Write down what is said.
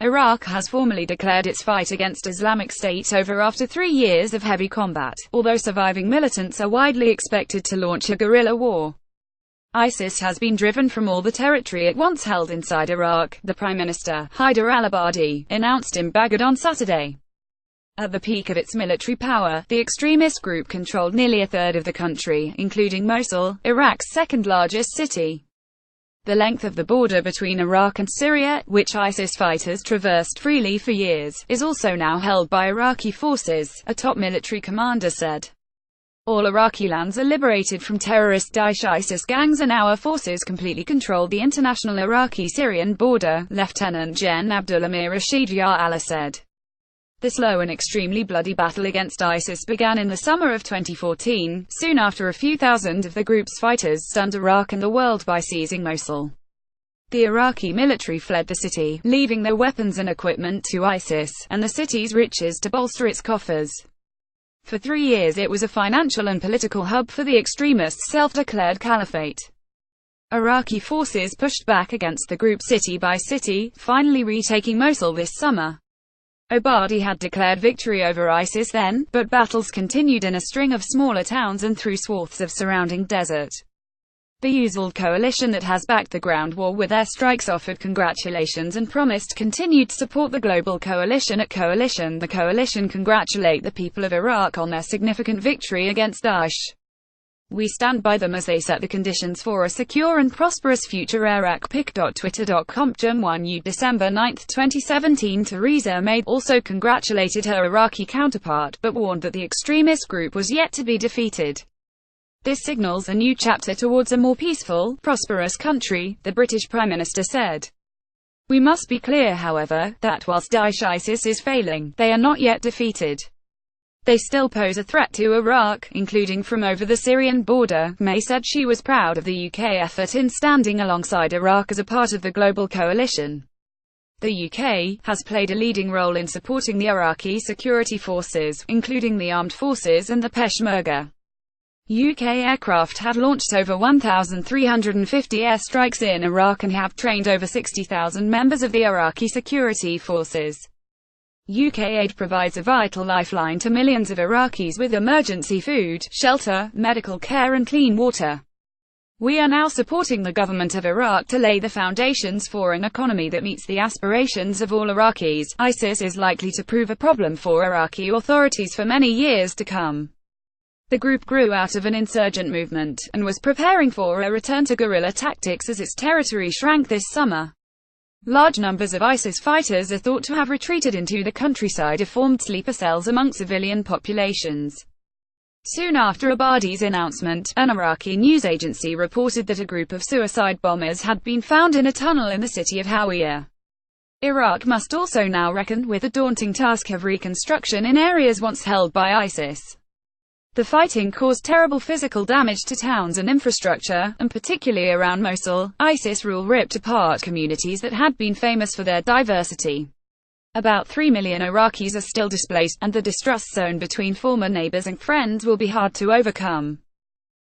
Iraq has formally declared its fight against Islamic State over after 3 years of heavy combat, although surviving militants are widely expected to launch a guerrilla war. ISIS has been driven from all the territory it once held inside Iraq, the Prime Minister, Haider alAbadi, announced in Bagad on Saturday. At the peak of its military power, the extremist group controlled nearly a third of the country, including Mosul, Iraq's second-largest city. The length of the border between Iraq and Syria, which ISIS fighters traversed freely for years, is also now held by Iraqi forces, a top military commander said. All Iraqi lands are liberated from terrorist Daesh-ISIS gangs and our forces completely control the international Iraqi-Syrian border, Lieutenant Gen. Abdullah Rashid Ya-Allah said. The slow and extremely bloody battle against ISIS began in the summer of 2014, soon after a few thousand of the group's fighters stunned Iraq and the world by seizing Mosul. The Iraqi military fled the city, leaving their weapons and equipment to ISIS, and the city's riches to bolster its coffers. For 3 years it was a financial and political hub for the extremist self-declared caliphate. Iraqi forces pushed back against the group city by city, finally retaking Mosul this summer. alAbadi had declared victory over ISIS then, but battles continued in a string of smaller towns and through swaths of surrounding desert. The usual coalition that has backed the ground war with airstrikes offered congratulations and promised continued support. The global coalition at Coalition. The coalition congratulate the people of Iraq on their significant victory against Daesh. We stand by them as they set the conditions for a secure and prosperous future. Iraqpic.twitter.com June 1 December 9, 2017. Theresa May also congratulated her Iraqi counterpart, but warned that the extremist group was yet to be defeated. This signals a new chapter towards a more peaceful, prosperous country, the British Prime Minister said. We must be clear, however, that whilst Daesh-ISIS is failing, they are not yet defeated. They still pose a threat to Iraq, including from over the Syrian border. May said she was proud of the UK effort in standing alongside Iraq as a part of the global coalition. The UK has played a leading role in supporting the Iraqi security forces, including the armed forces and the Peshmerga. UK aircraft have launched over 1,350 airstrikes in Iraq and have trained over 60,000 members of the Iraqi security forces. UK aid provides a vital lifeline to millions of Iraqis with emergency food, shelter, medical care and clean water. We are now supporting the government of Iraq to lay the foundations for an economy that meets the aspirations of all Iraqis. ISIS is likely to prove a problem for Iraqi authorities for many years to come. The group grew out of an insurgent movement, and was preparing for a return to guerrilla tactics as its territory shrank this summer. Large numbers of ISIS fighters are thought to have retreated into the countryside or formed sleeper cells among civilian populations. Soon after Abadi's announcement, an Iraqi news agency reported that a group of suicide bombers had been found in a tunnel in the city of Haider. Iraq must also now reckon with the daunting task of reconstruction in areas once held by ISIS. The fighting caused terrible physical damage to towns and infrastructure, and particularly around Mosul. ISIS rule ripped apart communities that had been famous for their diversity. About 3 million Iraqis are still displaced, and the distrust zone between former neighbors and friends will be hard to overcome.